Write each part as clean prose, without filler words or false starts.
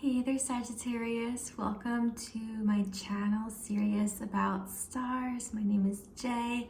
Hey there, Sagittarius. Welcome to my channel, Serious About Stars. My name is Jay,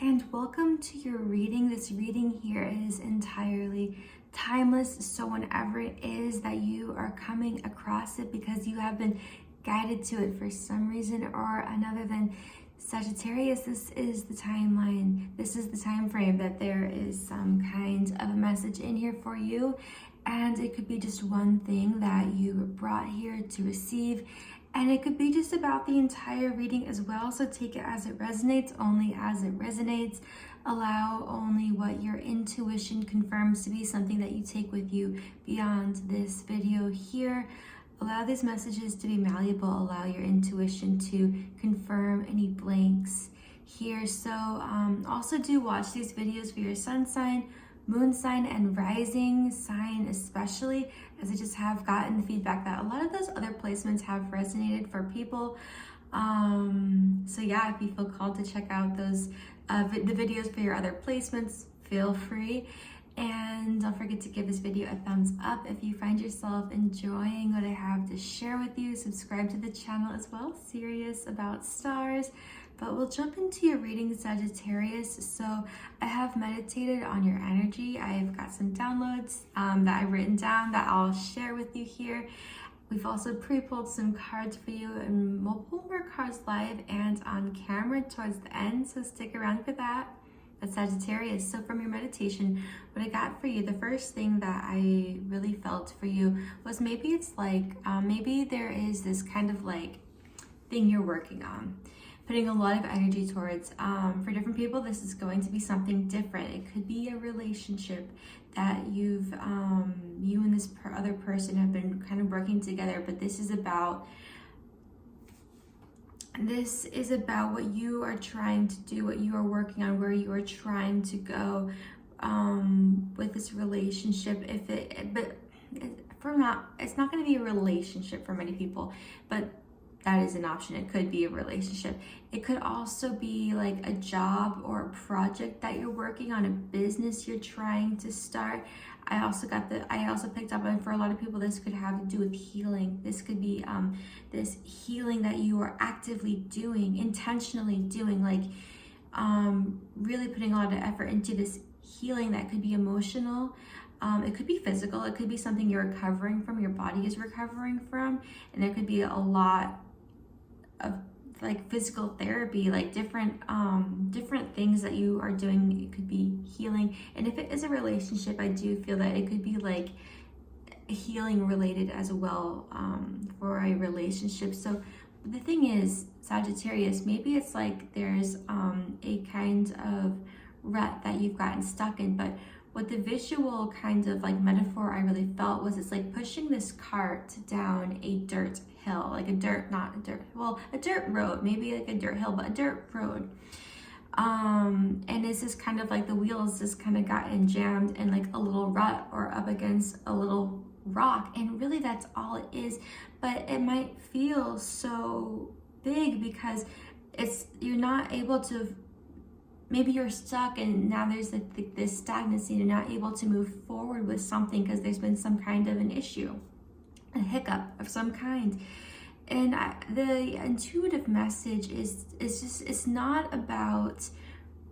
and welcome to your reading. This reading here is entirely timeless, so whenever it is that you are coming across it because you have been guided to it for some reason or another, then Sagittarius, this is the timeline. This is the time frame that there is some kind of a message in here for you. And it could be just one thing that you were brought here to receive. And it could be just about the entire reading as well. So take it as it resonates, only as it resonates. Allow only what your intuition confirms to be something that you take with you beyond this video here. Allow these messages to be malleable. Allow your intuition to confirm any blanks here. So also do watch these videos for your sun sign, moon sign, and rising sign especially, as I just have gotten the feedback that a lot of those other placements have resonated for people. So yeah, if you feel called to check out those the videos for your other placements, feel free. And don't forget to give this video a thumbs up if you find yourself enjoying what I have to share with you. Subscribe to the channel as well, Serious About Stars. But we'll jump into your reading, Sagittarius. So I have meditated on your energy. I've got some downloads that I've written down that I'll share with you here. We've also pre-pulled some cards for you, and we'll pull more cards live and on camera towards the end, so stick around for that. That's Sagittarius. So from your meditation, what I got for you, the first thing that I really felt for you was maybe it's like, maybe there is this kind of like thing you're working on, putting a lot of energy towards. For different people, this is going to be something different. It could be a relationship that you and this other person have been kind of working together, but this is about what you are trying to do, what you are working on, where you are trying to go with this relationship. It's not going to be a relationship for many people, but that is an option. It could be a relationship. It could also be like a job or a project that you're working on, a business you're trying to start. I also picked up on, for a lot of people, this could have to do with healing. This could be this healing that you are actively doing, intentionally doing, like really putting a lot of effort into this healing. That could be emotional. It could be physical. It could be something you're recovering from, your body is recovering from. And there could be a lot of like physical therapy, like different things that you are doing. It could be healing. And if it is a relationship, I do feel that it could be like healing related as well for a relationship. So the thing is, Sagittarius, maybe it's like there's a kind of rut that you've gotten stuck in, but what the visual kind of like metaphor I really felt was, it's like pushing this cart down a dirt hill, like a dirt road, maybe like a dirt hill, but a dirt road. And it's just kind of like the wheels just kind of gotten jammed in like a little rut or up against a little rock. And really that's all it is. But it might feel so big because you're not able to, maybe you're stuck and now there's this stagnancy. You're not able to move forward with something because there's been some kind of an issue, a hiccup of some kind. And the intuitive message is just, it's not about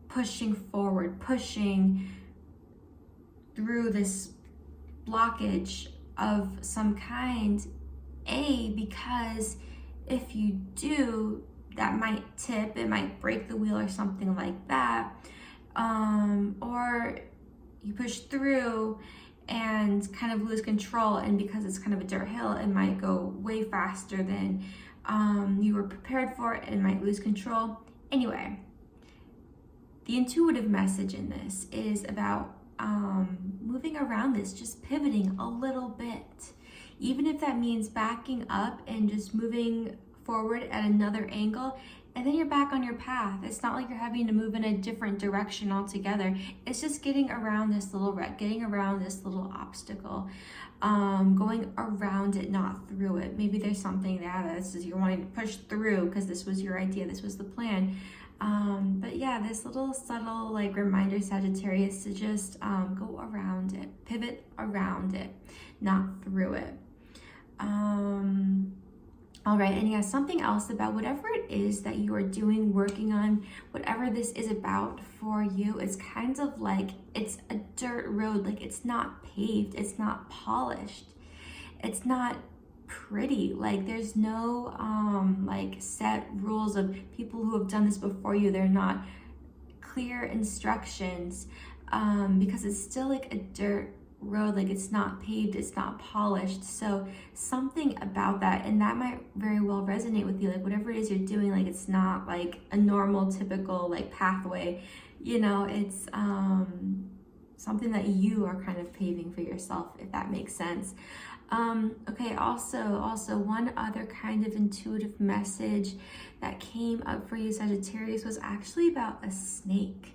pushing forward, pushing through this blockage of some kind, because if you do, that might tip, it might break the wheel or something like that. Or you push through and kind of lose control, and because it's kind of a dirt hill, it might go way faster than you were prepared for. It might lose control. Anyway, the intuitive message in this is about moving around this, just pivoting a little bit, even if that means backing up and just moving forward at another angle, and then you're back on your path. It's not like you're having to move in a different direction altogether. It's just getting around this little rut, getting around this little obstacle, going around it, not through it. Maybe there's something that this is you're wanting to push through because this was your idea, this was the plan. But yeah, this little subtle like reminder, Sagittarius, to just go around it, pivot around it, not through it. All right, and yeah, something else about whatever it is that you are doing, working on, whatever this is about for you, it's kind of like it's a dirt road. Like, it's not paved, it's not polished, it's not pretty. Like, there's no like set rules of people who have done this before you. They're not clear instructions, because it's still like a dirt road. Like, it's not paved, it's not polished. So something about that, and that might very well resonate with you. Like, whatever it is you're doing, like, it's not like a normal typical like pathway, you know. It's something that you are kind of paving for yourself, if that makes sense. Okay, also one other kind of intuitive message that came up for you, Sagittarius, was actually about a snake.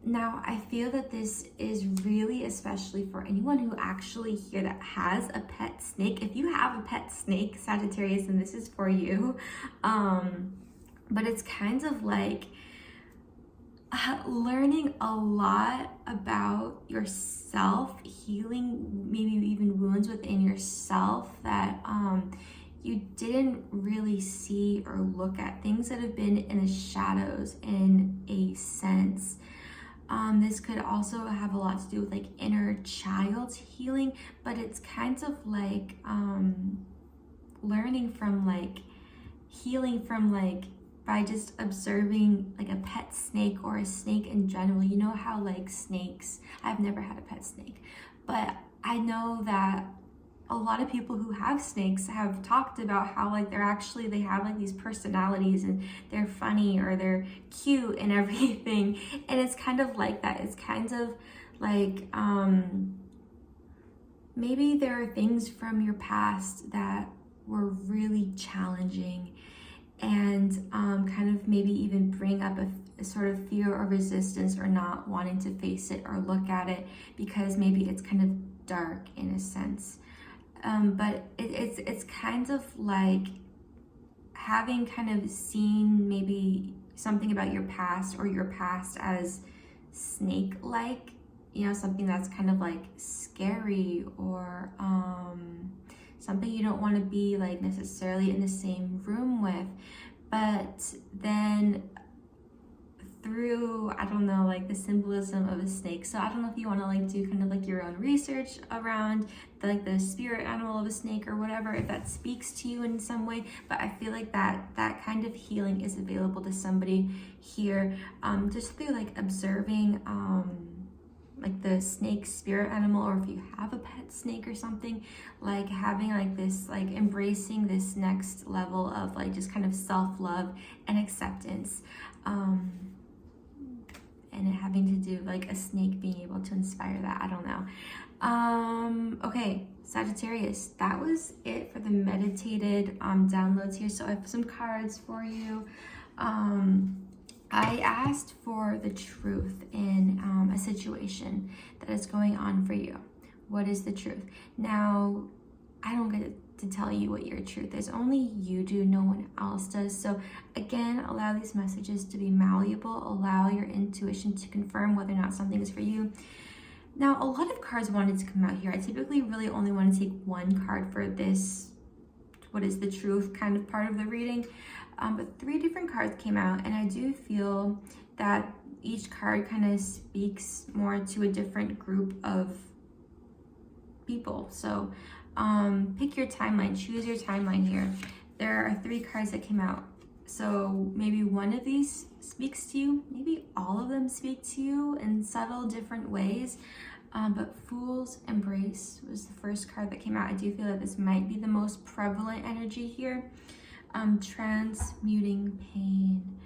Now, I feel that this is really especially for anyone who actually here that has a pet snake. If you have a pet snake, Sagittarius, then this is for you. But it's kind of like learning a lot about yourself, healing maybe even wounds within yourself that you didn't really see or look at, things that have been in the shadows in a sense. This could also have a lot to do with like inner child healing, but it's kind of like learning from like healing from like by just observing like a pet snake or a snake in general. You know how like snakes, I've never had a pet snake, but I know that a lot of people who have snakes have talked about how like they have like these personalities and they're funny or they're cute and everything. And it's kind of like that. It's kind of like maybe there are things from your past that were really challenging and kind of maybe even bring up a sort of fear or resistance or not wanting to face it or look at it because maybe it's kind of dark in a sense. But it's kind of like having kind of seen maybe something about your past or your past as snake-like, you know, something that's kind of like scary or something you don't want to be like necessarily in the same room with. But then through, I don't know, like the symbolism of a snake. So I don't know if you want to like do kind of like your own research around the spirit animal of a snake or whatever, if that speaks to you in some way. But I feel like that kind of healing is available to somebody here, just through like observing like the snake spirit animal, or if you have a pet snake or something, like having like this, like embracing this next level of like just kind of self-love and acceptance. And it having to do like a snake being able to inspire that. I don't know. Okay, Sagittarius, that was it for the meditated downloads here. So I have some cards for you. I asked for the truth in a situation that is going on for you. What is the truth? Now, I don't get to tell you what your truth is. Only you do, no one else does. So again, allow these messages to be malleable. Allow your intuition to confirm whether or not something is for you. Now, a lot of cards wanted to come out here. I typically really only want to take one card for this, what is the truth kind of part of the reading. But 3 different cards came out, and I do feel that each card kind of speaks more to a different group of people. So pick your timeline, choose your timeline here. There are 3 cards that came out. So maybe one of these speaks to you, maybe all of them speak to you in subtle different ways. But Fool's Embrace was the first card that came out. I do feel that this might be the most prevalent energy here. Transmuting pain.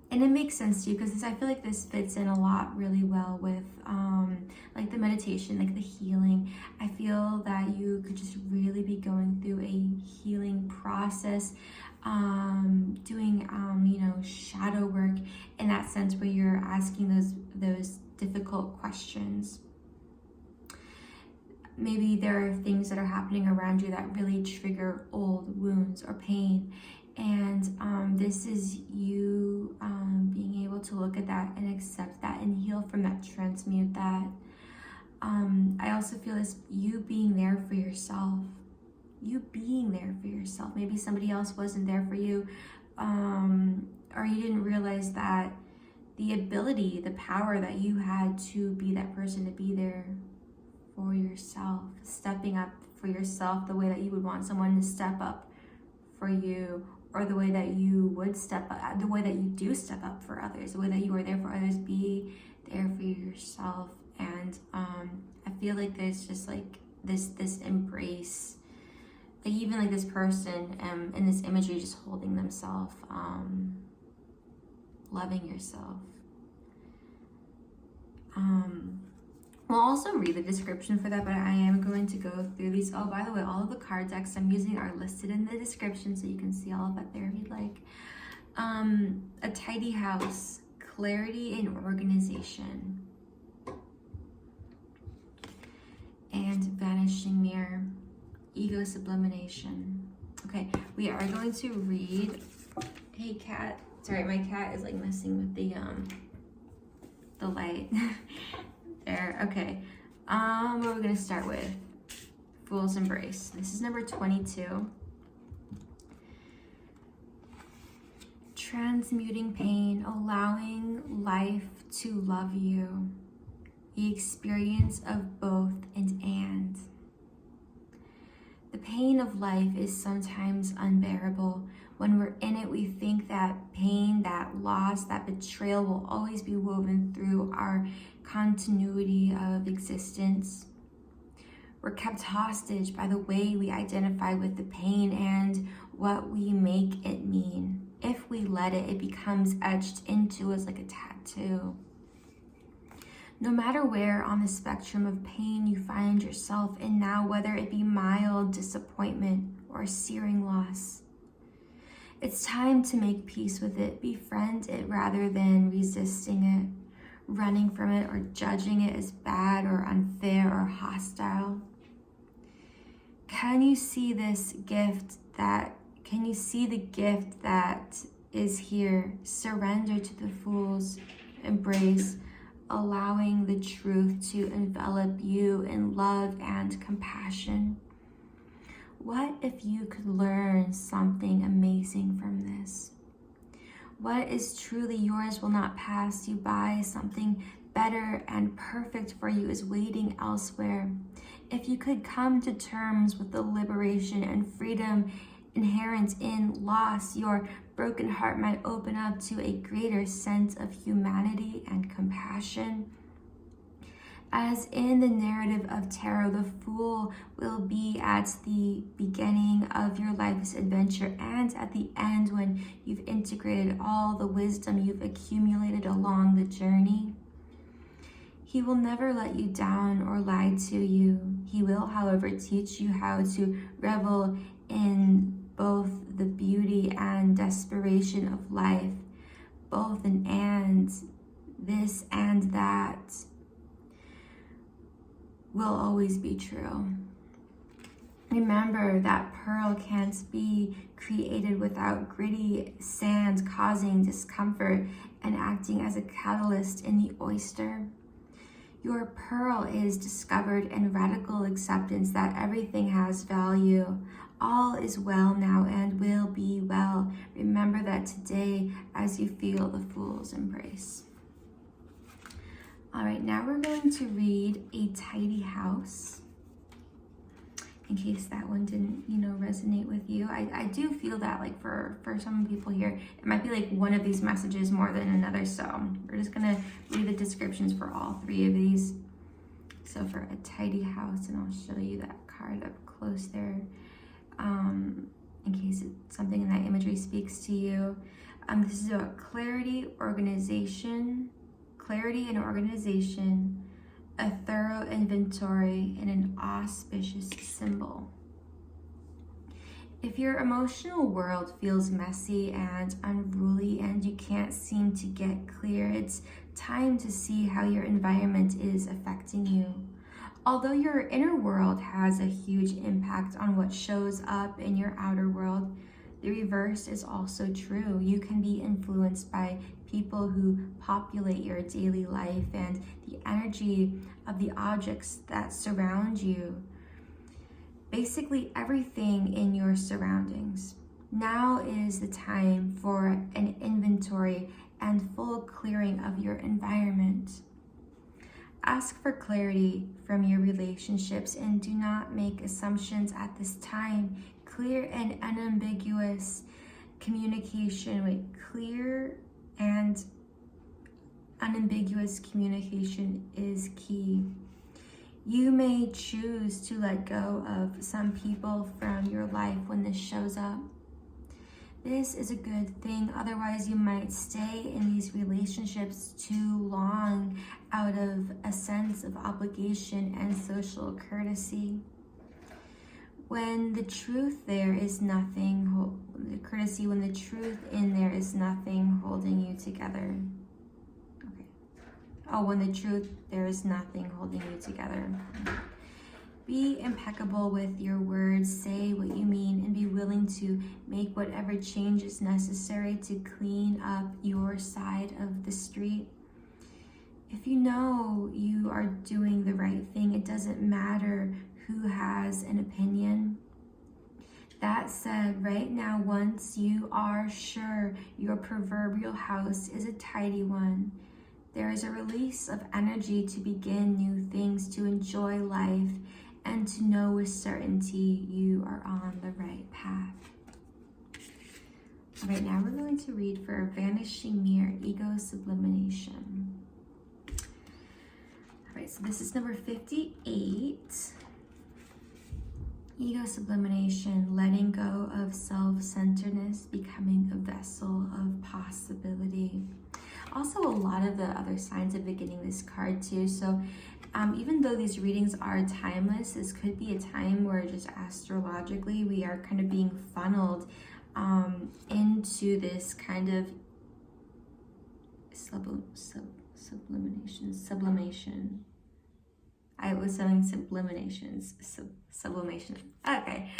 And it makes sense to you because I feel like this fits in a lot really well with like the meditation, like the healing. I feel that you could just really be going through a healing process, doing you know, shadow work in that sense where you're asking those difficult questions. Maybe there are things that are happening around you that really trigger old wounds or pain. And this is you being able to look at that and accept that and heal from that, transmute that. I also feel this you being there for yourself. you being there for yourself. Maybe somebody else wasn't there for you, or you didn't realize that the ability, the power that you had to be that person, to be there for yourself, stepping up for yourself the way that you would want someone to step up for you, or the way that you would step up, the way that you do step up for others, the way that you are there for others. Be there for yourself. And I feel like there's just like this embrace, like even like this person in this imagery just holding themselves, loving yourself. We'll also read the description for that, but I am going to go through these. Oh, by the way, all of the card decks I'm using are listed in the description, so you can see all of it there if you'd like. A tidy house, clarity and organization. And vanishing mirror, ego sublimation. Okay, we are going to read. Hey cat, sorry, my cat is like messing with the light. There, okay. What are we gonna start with? Fool's Embrace. This is number 22. Transmuting pain, allowing life to love you. The experience of both and. The pain of life is sometimes unbearable. When we're in it, we think that pain, that loss, that betrayal will always be woven through our continuity of existence. We're kept hostage by the way we identify with the pain and what we make it mean. If we let it, it becomes etched into us like a tattoo. No matter where on the spectrum of pain you find yourself in now, whether it be mild disappointment or searing loss, it's time to make peace with it, befriend it rather than resisting it, running from it, or judging it as bad or unfair or hostile. Can you see this gift can you see the gift that is here? Surrender to the fool's embrace, allowing the truth to envelop you in love and compassion. What if you could learn something amazing from this? What is truly yours will not pass you by. Something better and perfect for you is waiting elsewhere. If you could come to terms with the liberation and freedom inherent in loss, your broken heart might open up to a greater sense of humanity and compassion. As in the narrative of tarot, the fool will be at the beginning of your life's adventure and at the end when you've integrated all the wisdom you've accumulated along the journey. He will never let you down or lie to you. He will, however, teach you how to revel in both the beauty and desperation of life, both an and, this and that will always be true. Remember that pearl can't be created without gritty sand causing discomfort and acting as a catalyst in the oyster. Your pearl is discovered in radical acceptance that everything has value. All is well now and will be well. Remember that today as you feel the fool's embrace. All right, now we're going to read A Tidy House. In case that one didn't, resonate with you. I do feel that like for some people here, it might be like one of these messages more than another. So we're just gonna read the descriptions for all three of these. So for A Tidy House, and I'll show you that card up close there. In case something in that imagery speaks to you. This is about clarity and organization, a thorough inventory, and an auspicious symbol. If your emotional world feels messy and unruly and you can't seem to get clear, it's time to see how your environment is affecting you. Although your inner world has a huge impact on what shows up in your outer world, the reverse is also true. You can be influenced by people who populate your daily life and the energy of the objects that surround you. basically everything in your surroundings. Now is the time for an inventory and full clearing of your environment. Ask for clarity from your relationships and do not make assumptions at this time. Clear and unambiguous communication, clear and unambiguous communication is key. You may choose to let go of some people from your life when this shows up. This is a good thing, otherwise you might stay in these relationships too long out of a sense of obligation and social courtesy. When the truth there is nothing, the courtesy, when the truth in there is nothing holding you together. Okay. Oh, when the truth there is nothing holding you together. Be impeccable with your words, say what you mean, and be willing to make whatever change is necessary to clean up your side of the street. If you know you are doing the right thing, it doesn't matter who has an opinion. That said, right now, once you are sure your proverbial house is a tidy one, there is a release of energy to begin new things, to enjoy life, and to know with certainty you are on the right path. All right, now we're going to read for Vanishing Mirror, Ego Sublimation. All right, so this is number 58. Ego sublimation, letting go of self-centeredness, becoming a vessel of possibility. Also, a lot of the other signs are beginning this card too. So even though these readings are timeless, this could be a time where just astrologically we are kind of being funneled into this kind of sublimation. I was saying subliminations, sublimation. Okay,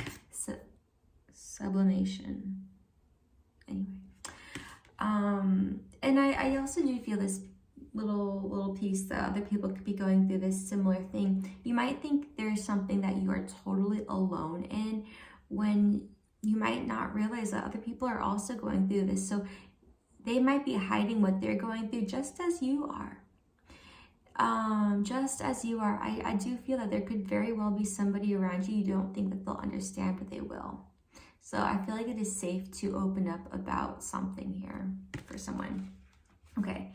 sublimation. Anyway, and I also do feel this little piece that other people could be going through this similar thing. You might think there's something that you are totally alone in, when you might not realize that other people are also going through this. So they might be hiding what they're going through just as you are. Just as you are. I do feel that there could very well be somebody around you don't think that they'll understand, but they will. So I feel like it is safe to open up about something here for someone. Okay.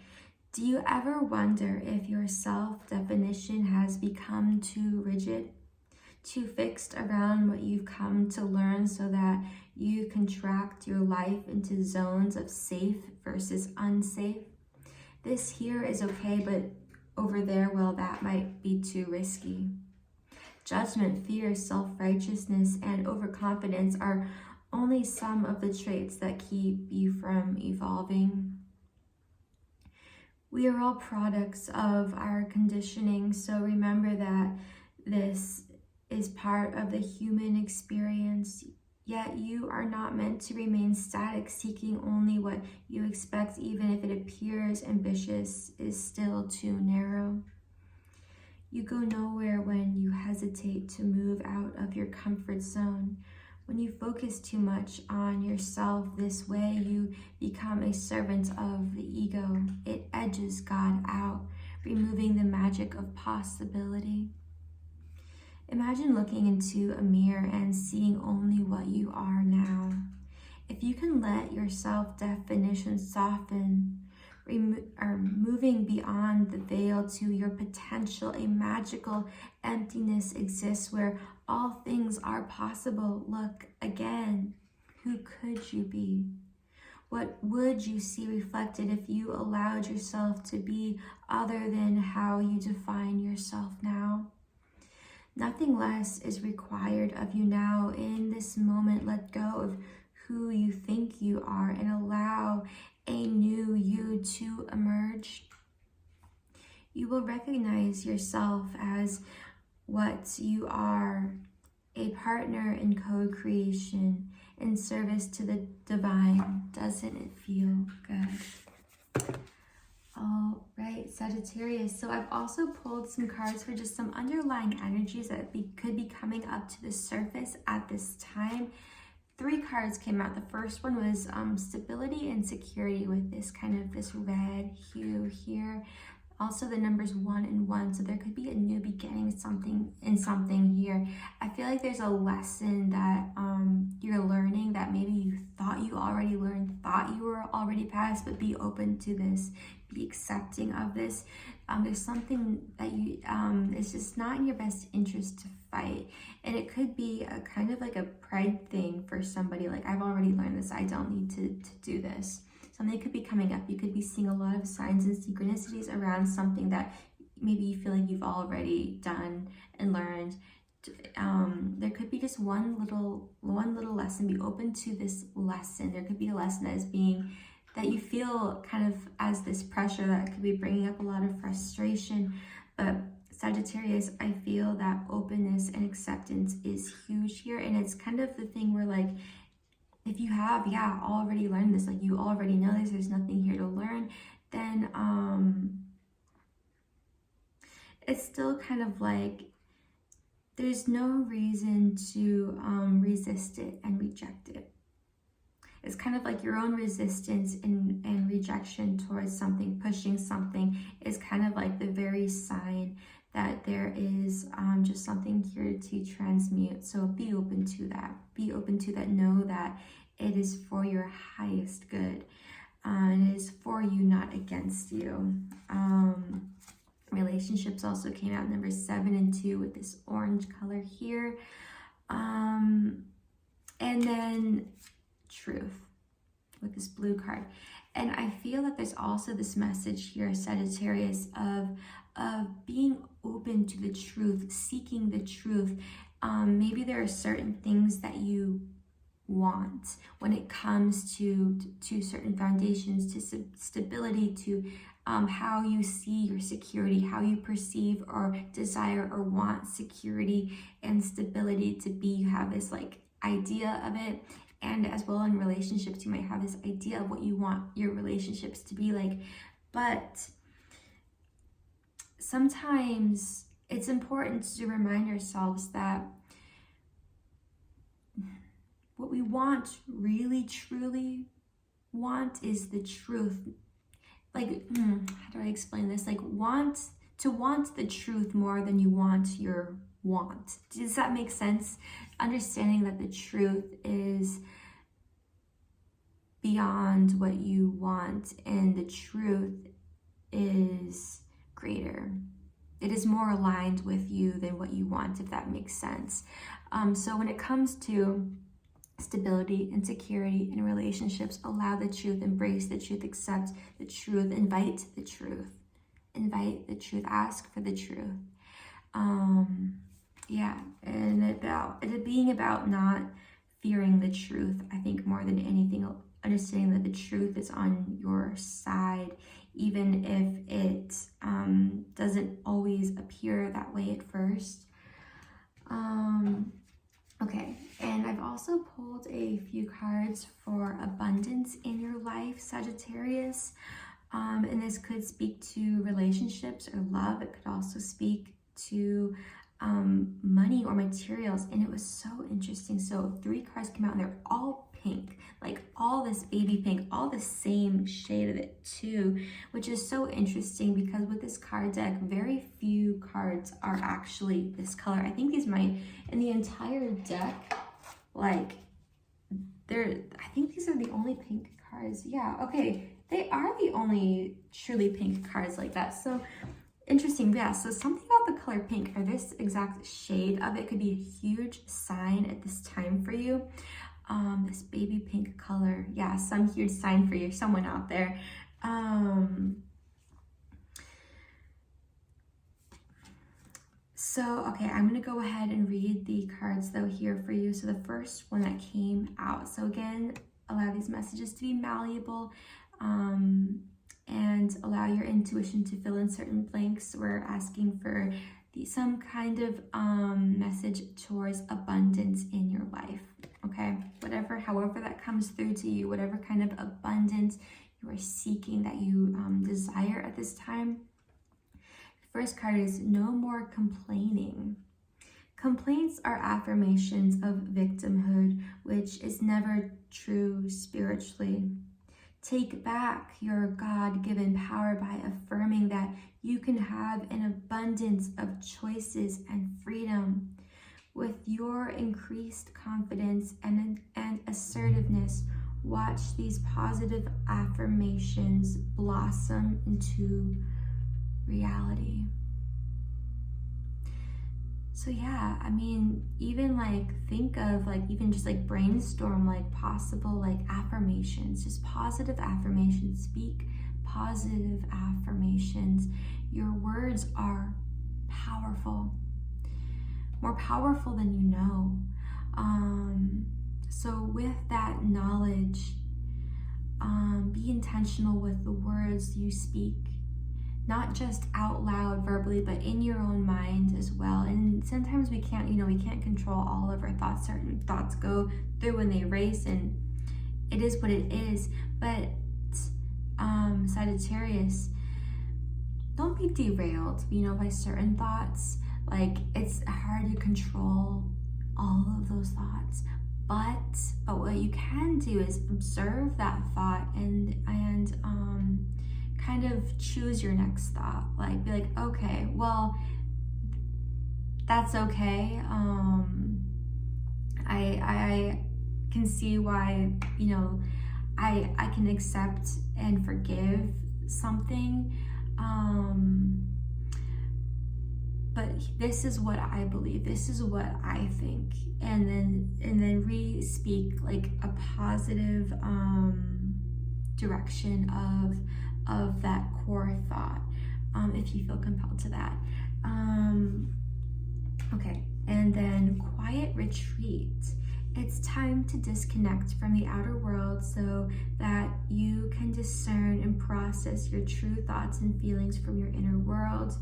Do you ever wonder if your self-definition has become too rigid, too fixed around what you've come to learn, so that you contract your life into zones of safe versus unsafe? This here is okay, but over there, well, that might be too risky. Judgment, fear, self-righteousness, and overconfidence are only some of the traits that keep you from evolving. We are all products of our conditioning, so remember that this is part of the human experience, yet you are not meant to remain static, seeking only what you expect, even if it appears ambitious, is still too narrow. You go nowhere when you hesitate to move out of your comfort zone. When you focus too much on yourself this way, you become a servant of the ego. It edges God out, removing the magic of possibility. Imagine looking into a mirror and seeing only what you are now. If you can let your self-definition soften, moving beyond the veil to your potential, a magical emptiness exists where all things are possible. Look again. Who could you be? What would you see reflected if you allowed yourself to be other than how you define yourself now? Nothing less is required of you now. In this moment, let go of who you think you are and allow a new you to emerge. You will recognize yourself as what you are, a partner in co-creation, in service to the divine. Doesn't it feel good? All right, Sagittarius. So I've also pulled some cards for just some underlying energies that could be coming up to the surface at this time. 3 cards came out. The first one was stability and security with this kind of this red hue here. Also the numbers 1 and 1, so there could be a new beginning, something here. I feel like there's a lesson that you're learning that maybe you thought you already learned, thought you were already past, but be open to this, be accepting of this. There's something that you it's just not in your best interest to fight, and it could be a kind of like a pride thing for somebody, like I've already learned this, I don't need to do this. Something could be coming up. You could be seeing a lot of signs and synchronicities around something that maybe you feel like you've already done and learned. There could be just one little lesson. Be open to this lesson. There could be a lesson that is being, that you feel kind of as this pressure that could be bringing up a lot of frustration. But Sagittarius, I feel that openness and acceptance is huge here. And it's kind of the thing where, like, if you have, already learned this, like you already know this, there's nothing here to learn, then it's still kind of like there's no reason to resist it and reject it. It's kind of like your own resistance and rejection towards something, pushing something, is kind of like the very sign that there is just something here to transmute. So be open to that. Be open to that. Know that it is for your highest good. And it is for you, not against you. Relationships also came out, number 7 and 2 with this orange color here. And then truth with this blue card. And I feel that there's also this message here, Sagittarius, of being open to the truth, seeking the truth. Maybe there are certain things that you want when it comes to certain foundations, to stability, to how you see your security, how you perceive or desire or want security and stability to be. You have this like idea of it. And as well in relationships, you might have this idea of what you want your relationships to be like. But sometimes it's important to remind ourselves that what we want, really, truly want, is the truth. Like, how do I explain this? Like, want the truth more than you want your want. Does that make sense? Understanding that the truth is beyond what you want, and the truth is greater. It is more aligned with you than what you want, if that makes sense. So when it comes to stability and security in relationships, allow the truth, embrace the truth, accept the truth, invite the truth, ask for the truth. And about it being about not fearing the truth, I think, more than anything, understanding that the truth is on your side, even if it doesn't always appear that way at first. Okay, and I've also pulled a few cards for abundance in your life, Sagittarius. And this could speak to relationships or love. It could also speak to money or materials. And it was so interesting. So 3 cards came out and they're all pink, like all this baby pink, all the same shade of it too, which is so interesting because with this card deck, very few cards are actually this color. I think these might, in the entire deck, like I think these are the only pink cards. Yeah, okay, they are the only truly pink cards like that. So interesting. Yeah, so something about the color pink, or this exact shade of it, could be a huge sign at this time for you. This baby pink color, yeah, some huge sign for you, someone out there. So, okay, I'm going to go ahead and read the cards though here for you. So the first one that came out, so again, allow these messages to be malleable, and allow your intuition to fill in certain blanks. We're asking for some kind of message towards abundance in your life. Okay, however that comes through to you, whatever kind of abundance you are seeking, that you desire at this time. The first card is no more complaining. Complaints are affirmations of victimhood, which is never true spiritually. Take back your God-given power by affirming that you can have an abundance of choices and freedom. With your increased confidence and assertiveness, watch these positive affirmations blossom into reality. So yeah, I mean, even like think of like, even just like brainstorm like possible like affirmations, just positive affirmations. Speak positive affirmations. Your words are powerful, more powerful than you know. So with that knowledge, be intentional with the words you speak. Not just out loud verbally, but in your own mind as well. And sometimes we can't, we can't control all of our thoughts. Certain thoughts go through and they race, and it is what it is. But Sagittarius, don't be derailed, by certain thoughts. Like, it's hard to control all of those thoughts. But what you can do is observe that thought and kind of choose your next thought. Like, be like, okay, well, that's okay. I can see why, I can accept and forgive something. But this is what I believe. This is what I think. And then re-speak like a positive direction of that core thought, if you feel compelled to that. Okay, and then quiet retreat. It's time to disconnect from the outer world so that you can discern and process your true thoughts and feelings from your inner world.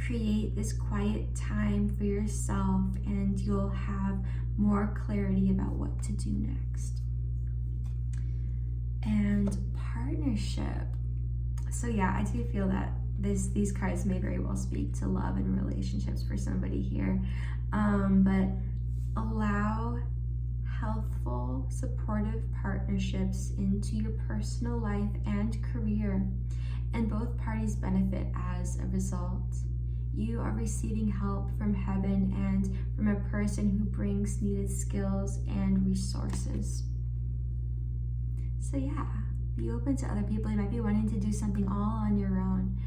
Create this quiet time for yourself and you'll have more clarity about what to do next. And partnership. So yeah, I do feel that these cards may very well speak to love and relationships for somebody here. But allow healthful, supportive partnerships into your personal life and career, and both parties benefit as a result. You are receiving help from heaven and from a person who brings needed skills and resources. So yeah, be open to other people. You might be wanting to do something all on your own.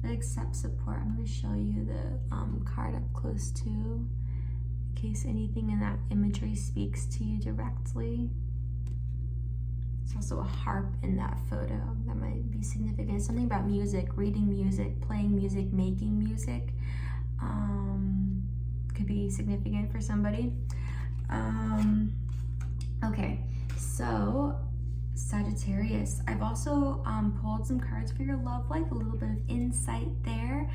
But accept support. I'm going to show you the card up close too, in case anything in that imagery speaks to you directly. There's also a harp in that photo that might be significant. Something about music, reading music, playing music, making music. Could be significant for somebody. Okay, so Sagittarius, I've also pulled some cards for your love life, a little bit of insight there.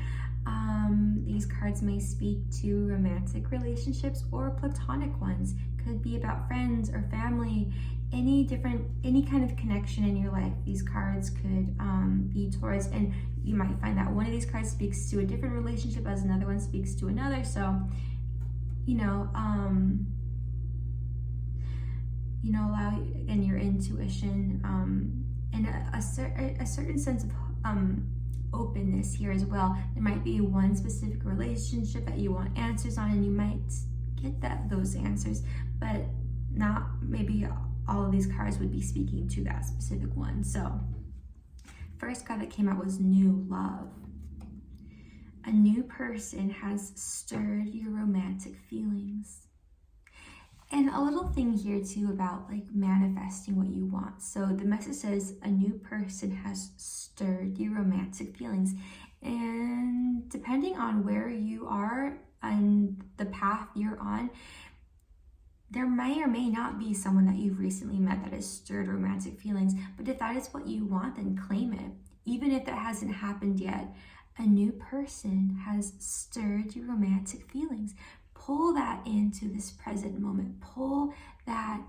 These cards may speak to romantic relationships or platonic ones. Could be about friends or family, any kind of connection in your life. These cards could be towards, and you might find that one of these cards speaks to a different relationship as another one speaks to another. So, allow again your intuition and a certain sense of openness here as well. There might be one specific relationship that you want answers on, and you might get those answers, but not maybe all of these cards would be speaking to that specific one. So first card that came out was new love. A new person has stirred your romantic feelings. And a little thing here too about like manifesting what you want. So the message says a new person has stirred your romantic feelings. And depending on where you are and the path you're on, there may or may not be someone that you've recently met that has stirred romantic feelings. But if that is what you want, then claim it. Even if that hasn't happened yet, a new person has stirred your romantic feelings. Pull that into this present moment. Pull that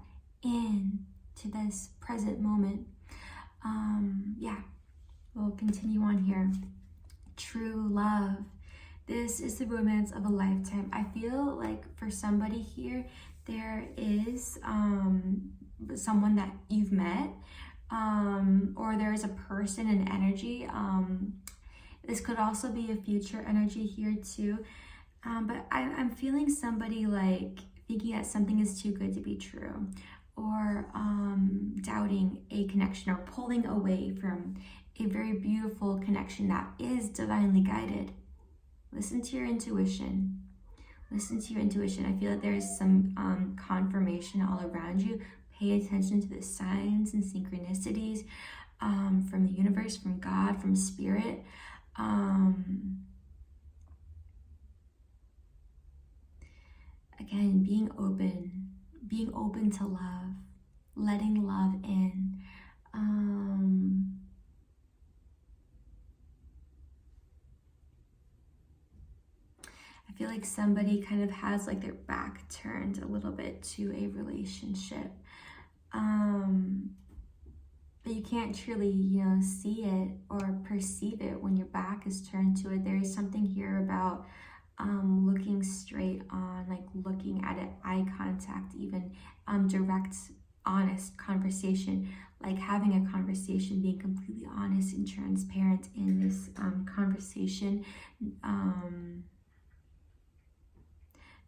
in to this present moment. Yeah, we'll continue on here. True love. This is the romance of a lifetime. I feel like for somebody here, there is someone that you've met, or there is a person and energy. This could also be a future energy here too. But I'm feeling somebody like thinking that something is too good to be true, or doubting a connection, or pulling away from a very beautiful connection that is divinely guided. Listen to your intuition. Listen to your intuition. I feel that there is some confirmation all around you. Pay attention to the signs and synchronicities from the universe, from God, from spirit. Again, being open to love, letting love in. I feel like somebody kind of has like their back turned a little bit to a relationship. But you can't truly, see it or perceive it when your back is turned to it. There is something here about looking straight on, like looking at it, eye contact, even direct, honest conversation, like having a conversation, being completely honest and transparent in this conversation,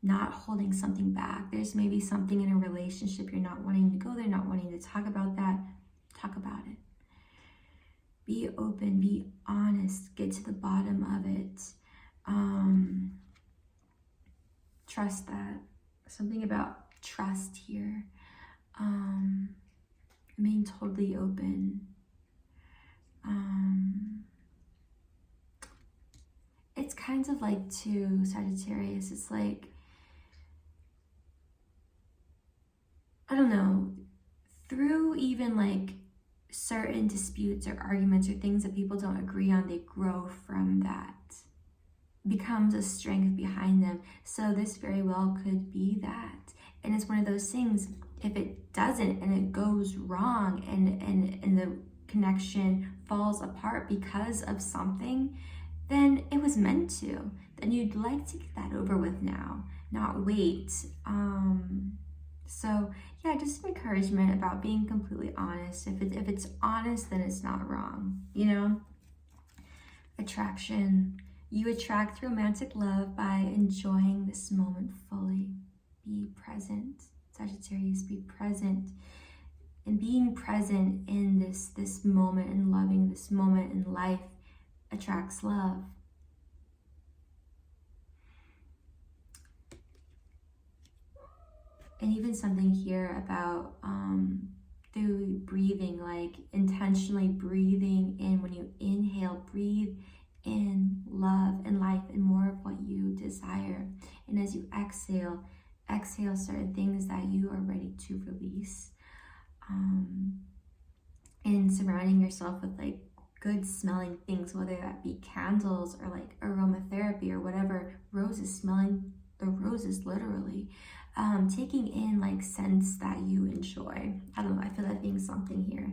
not holding something back. There's maybe something in a relationship you're not wanting to go there, not wanting to talk about that. Talk about it. Be open, be honest, get to the bottom of it. Trust that. Something about trust here. Being totally open. It's kind of like, too, Sagittarius, it's like, I don't know, through even like certain disputes or arguments or things that people don't agree on, they grow from that. Becomes a strength behind them. So this very well could be that. And it's one of those things, if it doesn't and it goes wrong and the connection falls apart because of something, then it was meant to. Then you'd like to get that over with now, not wait. So yeah, just an encouragement about being completely honest. If it's honest, then it's not wrong, Attraction. You attract romantic love by enjoying this moment fully. Be present, Sagittarius, be present. And being present in this moment and loving this moment in life attracts love. And even something here about through breathing, like intentionally breathing in. When you inhale, breathe in love and life and more of what you desire. And as you exhale certain things that you are ready to release. And surrounding yourself with like good smelling things, whether that be candles or like aromatherapy or whatever, roses, smelling the roses literally. Taking in like scents that you enjoy. I don't know, I feel that being something here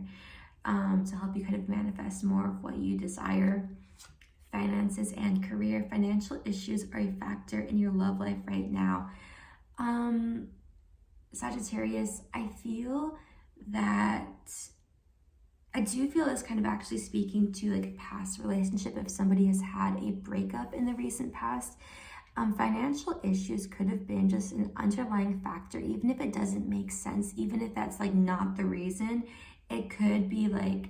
to help you kind of manifest more of what you desire. Finances and career. Financial issues are a factor in your love life right now. Sagittarius, I do feel this kind of actually speaking to like a past relationship. If somebody has had a breakup in the recent past, financial issues could have been just an underlying factor, even if it doesn't make sense, even if that's like not the reason. It could be like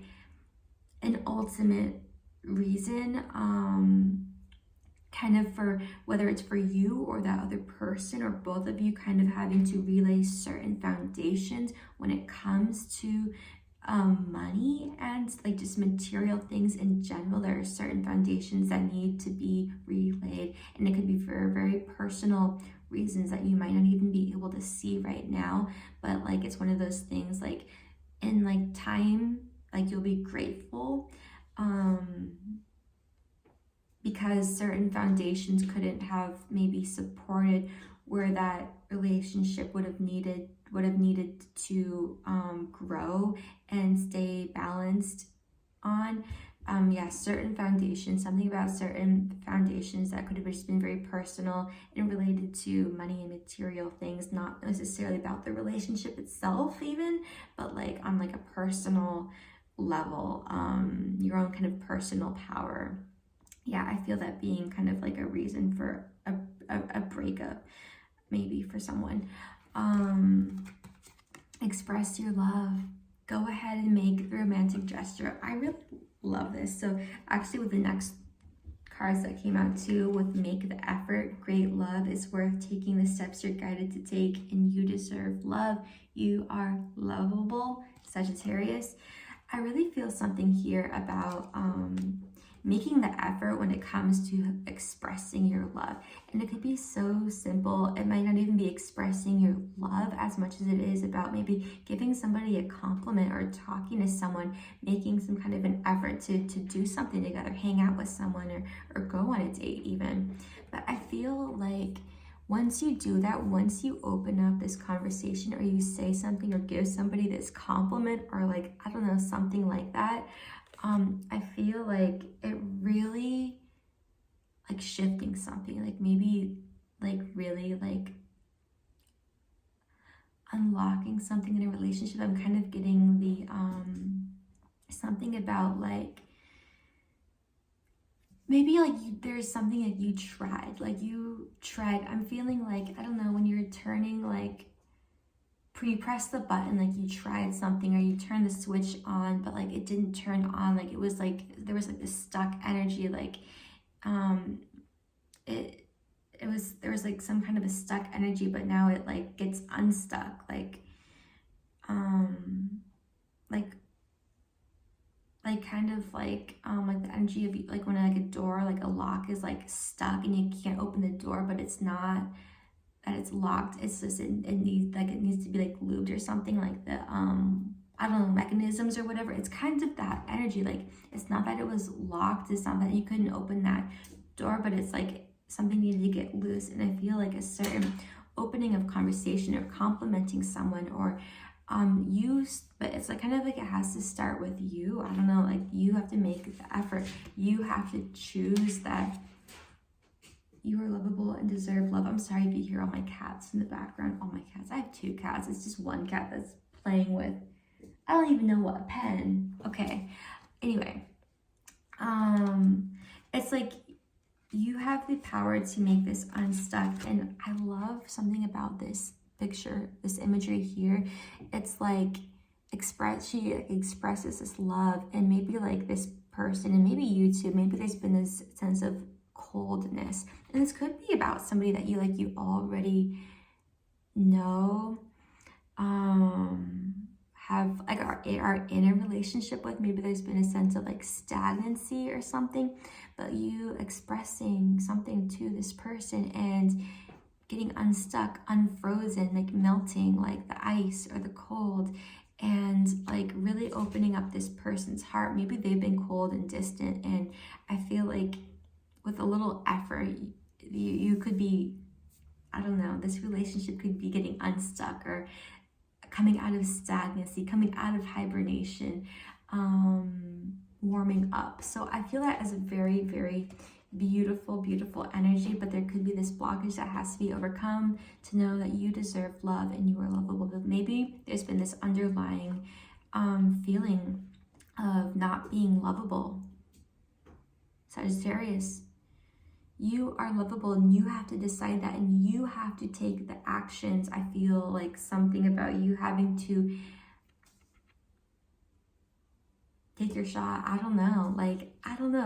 an ultimate reason, kind of for whether it's for you or that other person or both of you, kind of having to relay certain foundations when it comes to money and like just material things in general. There are certain foundations that need to be relayed, and it could be for very personal reasons that you might not even be able to see right now, but like it's one of those things like in like time, like you'll be grateful because certain foundations couldn't have maybe supported where that relationship would have needed to grow and stay balanced on. yeah, certain foundations, something about certain foundations that could have just been very personal and related to money and material things, not necessarily about the relationship itself even, but like on like a personal level, your own kind of personal power. Yeah, I feel that being kind of like a reason for a breakup, maybe for someone. Express your love. Go ahead and make the romantic gesture. I really love this. So actually with the next cards that came out too, with make the effort, great love is worth taking the steps you're guided to take, and you deserve love. You are lovable, Sagittarius. I really feel something here about making the effort when it comes to expressing your love. And it could be so simple. It might not even be expressing your love as much as it is about maybe giving somebody a compliment or talking to someone, making some kind of an effort to do something together, hang out with someone, or go on a date even. But I feel like once you do that, once you open up this conversation, or you say something or give somebody this compliment, or like, I don't know, something like that, I feel like it really like shifting something, like maybe like really like unlocking something in a relationship. I'm kind of getting the something about like maybe like there's something that you tried, I'm feeling like, I don't know, when you're turning like you press the button, like you tried something, or you turn the switch on, but like it didn't turn on, like it was like there was like this stuck energy, like there was like some kind of a stuck energy, but now it like gets unstuck, like kind of like the energy of like when like a door, like a lock is like stuck and you can't open the door, but it's not that it's locked, it's just it needs to be like lubed or something, like the I don't know, mechanisms or whatever. It's kind of that energy, like it's not that it was locked, it's not that you couldn't open that door, but it's like something needed to get loose. And I feel like a certain opening of conversation or complimenting someone, or but it's like kind of like it has to start with you. I don't know, like you have to make the effort, you have to choose that you are lovable and deserve love. I'm sorry if you hear all my cats in the background. All my cats. I have 2 cats. It's just one cat that's playing with, I don't even know what, pen. Okay. Anyway, it's like you have the power to make this unstuck. And I love something about this picture, this imagery here. It's like she expresses this love, and maybe like this person, and maybe you too, maybe there's been this sense of coldness, and this could be about somebody that you already know, have like are in a relationship with. Maybe there's been a sense of like stagnancy or something, but you expressing something to this person and getting unstuck, unfrozen, like melting like the ice or the cold, and like really opening up this person's heart. Maybe they've been cold and distant, and I feel like with a little effort, you could be, I don't know, this relationship could be getting unstuck, or coming out of stagnancy, coming out of hibernation, warming up. So I feel that as a very, very beautiful, beautiful energy, but there could be this blockage that has to be overcome to know that you deserve love and you are lovable. But maybe there's been this underlying feeling of not being lovable. Sagittarius, you are lovable, and you have to decide that, and you have to take the actions. I feel like something about you having to take your shot. I don't know,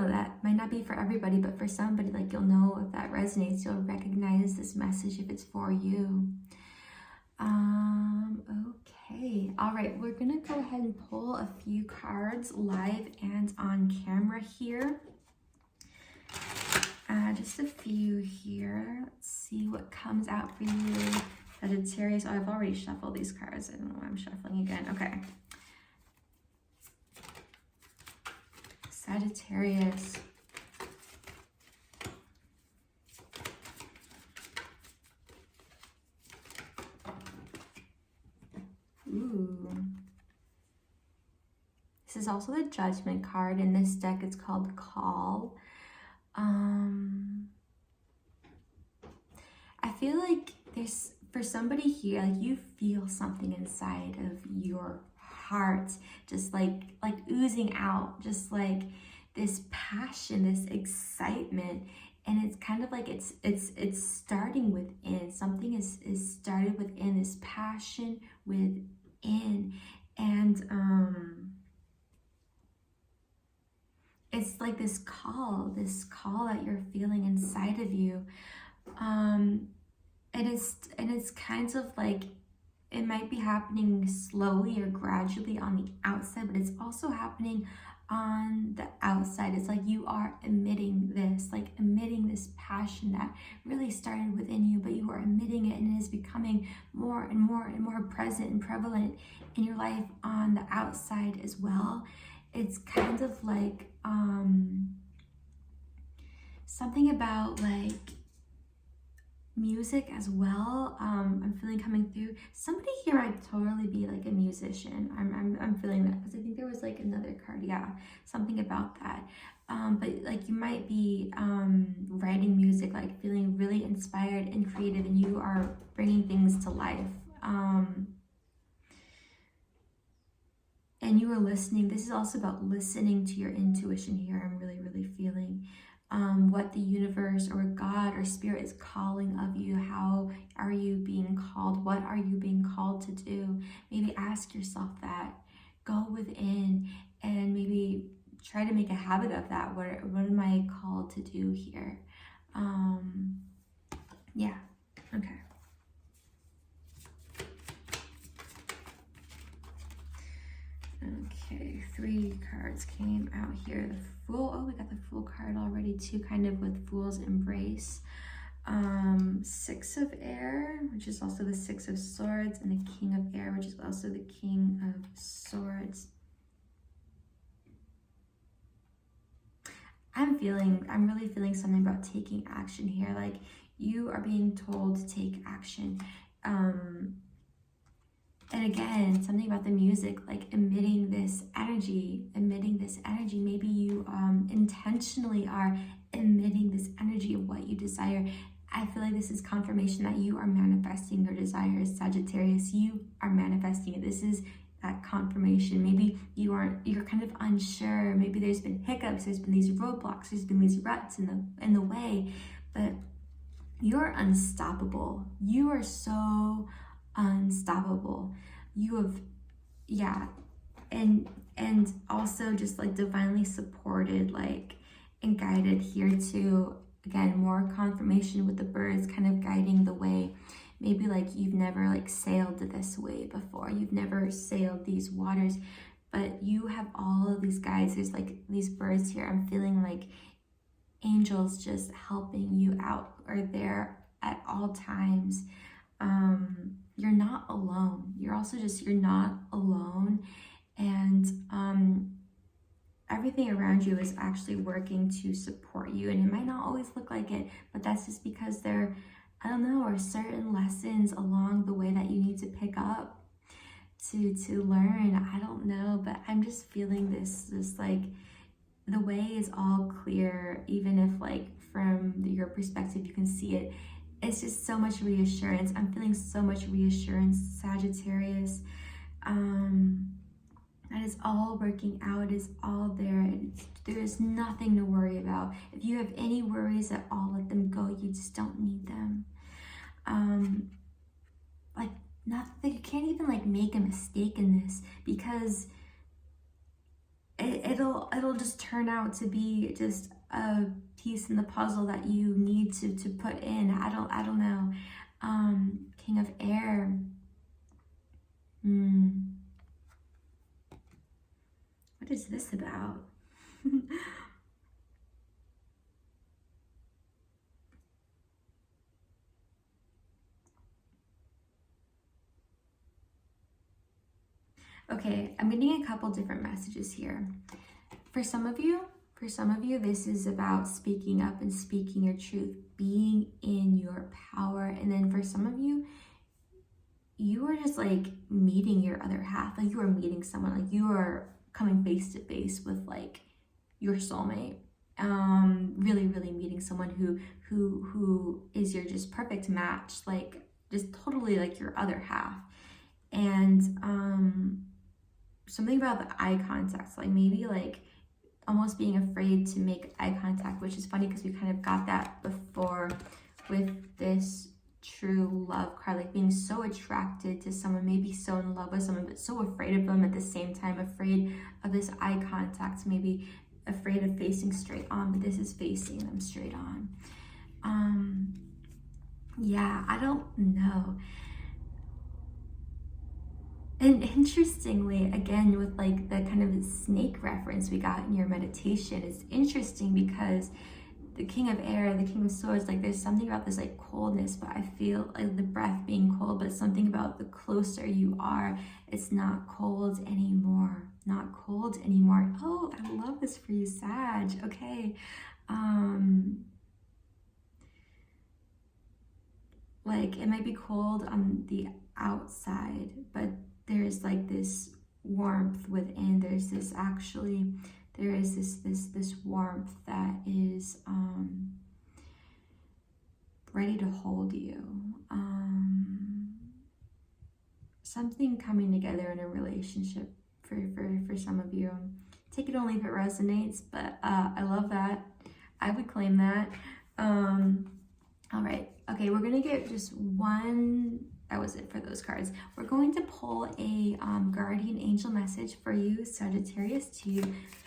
that might not be for everybody, but for somebody, like, you'll know if that resonates. You'll recognize this message if it's for you. Okay, all right, we're gonna go ahead and pull a few cards live and on camera here. Just a few here. Let's see what comes out for you, Sagittarius. Oh, I've already shuffled these cards. I don't know why I'm shuffling again. Okay. Sagittarius. Ooh. This is also the Judgment card. In this deck, it's called Call. I feel like there's, for somebody here, like you feel something inside of your heart, just like oozing out, just like this passion, this excitement. And it's kind of like it's starting within. Something is started within, this passion within. And it's like this call that you're feeling inside of you. And it's kind of like, it might be happening slowly or gradually on the outside, but it's also happening on the outside. It's like you are emitting this passion that really started within you, but you are emitting it, and it is becoming more and more and more present and prevalent in your life on the outside as well. It's kind of like something about like music as well. I'm feeling coming through. Somebody here might totally be like a musician. I'm feeling that, because I think there was like another card, yeah, something about that. But like you might be writing music, like feeling really inspired and creative, and you are bringing things to life. And you are listening. This is also about listening to your intuition here. I'm really feeling what the universe or God or spirit is calling of you. How are you being called? What are you being called to do? Maybe ask yourself that. Go within and maybe try to make a habit of that. What am I called to do here? Yeah, okay. Okay, 3 cards came out here. The Fool, oh, we got the Fool card already too, kind of with Fool's Embrace. 6 of Air, which is also the 6 of Swords, and the King of Air, which is also the King of Swords. I'm really feeling something about taking action here. Like you are being told to take action. And again, something about the music, like emitting this energy. Maybe you intentionally are emitting this energy of what you desire. I feel like this is confirmation that you are manifesting your desires, Sagittarius. You are manifesting it. This is that confirmation. Maybe you're kind of unsure. Maybe there's been hiccups, there's been these roadblocks, there's been these ruts in the way, but you're unstoppable. You are so unstoppable. You have, yeah, and also just like divinely supported, like, and guided here too. Again, more confirmation with the birds kind of guiding the way. Maybe like you've never like sailed this way before. You've never sailed these waters, but you have all of these guides. There's like these birds here. I'm feeling like angels just helping you out, are there at all times. You're not alone. You're not alone. And everything around you is actually working to support you. And it might not always look like it, but that's just because there, I don't know, are certain lessons along the way that you need to pick up to learn. I don't know, but I'm just feeling this like the way is all clear, even if like from your perspective you can see it. It's just so much reassurance. I'm feeling so much reassurance, Sagittarius. That is all working out. It is all there. There is nothing to worry about. If you have any worries at all, let them go. You just don't need them. Like nothing. You can't even like make a mistake in this, because it'll just turn out to be just a piece in the puzzle that you need to put in. I don't know. King of Air. What is this about? Okay, I'm getting a couple different messages here. For some of you, this is about speaking up and speaking your truth, being in your power. And then for some of you, you are just like meeting your other half. Like you are meeting someone, like you are coming face to face with like your soulmate. Really, really meeting someone who is your just perfect match, like just totally like your other half. And something about the eye contact, like maybe like almost being afraid to make eye contact, which is funny because we kind of got that before with this true love card, like being so attracted to someone, maybe so in love with someone, but so afraid of them at the same time, afraid of this eye contact, maybe afraid of facing straight on, but this is facing them straight on. Yeah, I don't know. And interestingly, again, with like the kind of snake reference we got in your meditation, is interesting because the King of Air, the King of Swords, like there's something about this like coldness, but I feel like the breath being cold, but something about the closer you are, it's not cold anymore. Not cold anymore. Oh, I love this for you, Sag. Okay. Like it might be cold on the outside, but there's like this warmth within. There's this actually, there is this warmth that is ready to hold you. Something coming together in a relationship for some of you. Take it only if it resonates, but I love that. I would claim that. All right, okay, we're gonna get just one. That was it for those cards. We're going to pull a guardian angel message for you, Sagittarius, to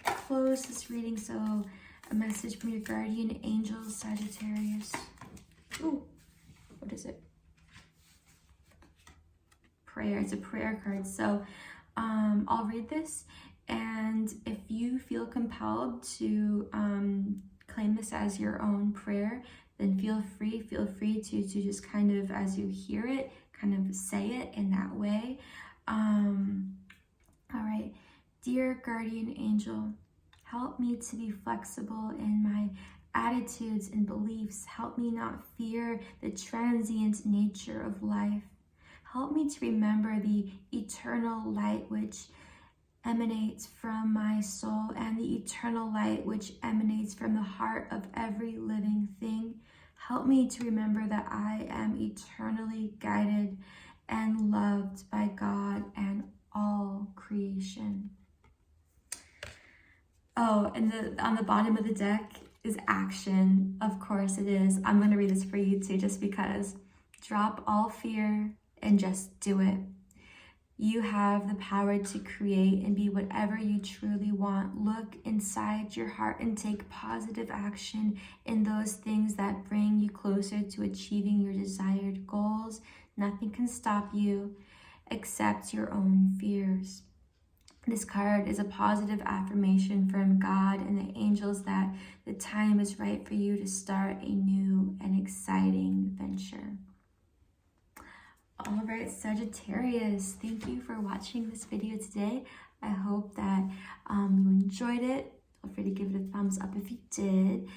close this reading. So a message from your guardian angel, Sagittarius. Ooh, what is it? Prayer. It's a prayer card. So I'll read this, and if you feel compelled to claim this as your own prayer, then feel free to just kind of, as you hear it, kind of say it in that way. All right. Dear guardian angel, help me to be flexible in my attitudes and beliefs. Help me not fear the transient nature of life. Help me to remember the eternal light which emanates from my soul and the eternal light which emanates from the heart of every living thing. Help me to remember that I am eternally guided and loved by God and all creation. Oh, and on the bottom of the deck is action. Of course it is. I'm going to read this for you too, just because. Drop all fear and just do it. You have the power to create and be whatever you truly want. Look inside your heart and take positive action in those things that bring you closer to achieving your desired goals. Nothing can stop you except your own fears. This card is a positive affirmation from God and the angels that the time is right for you to start a new and exciting venture. All right, Sagittarius, thank you for watching this video today. I hope that you enjoyed it. Feel free to give it a thumbs up if you did.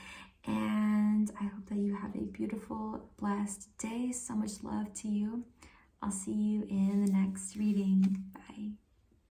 And I hope that you have a beautiful, blessed day. So much love to you. I'll see you in the next reading. Bye.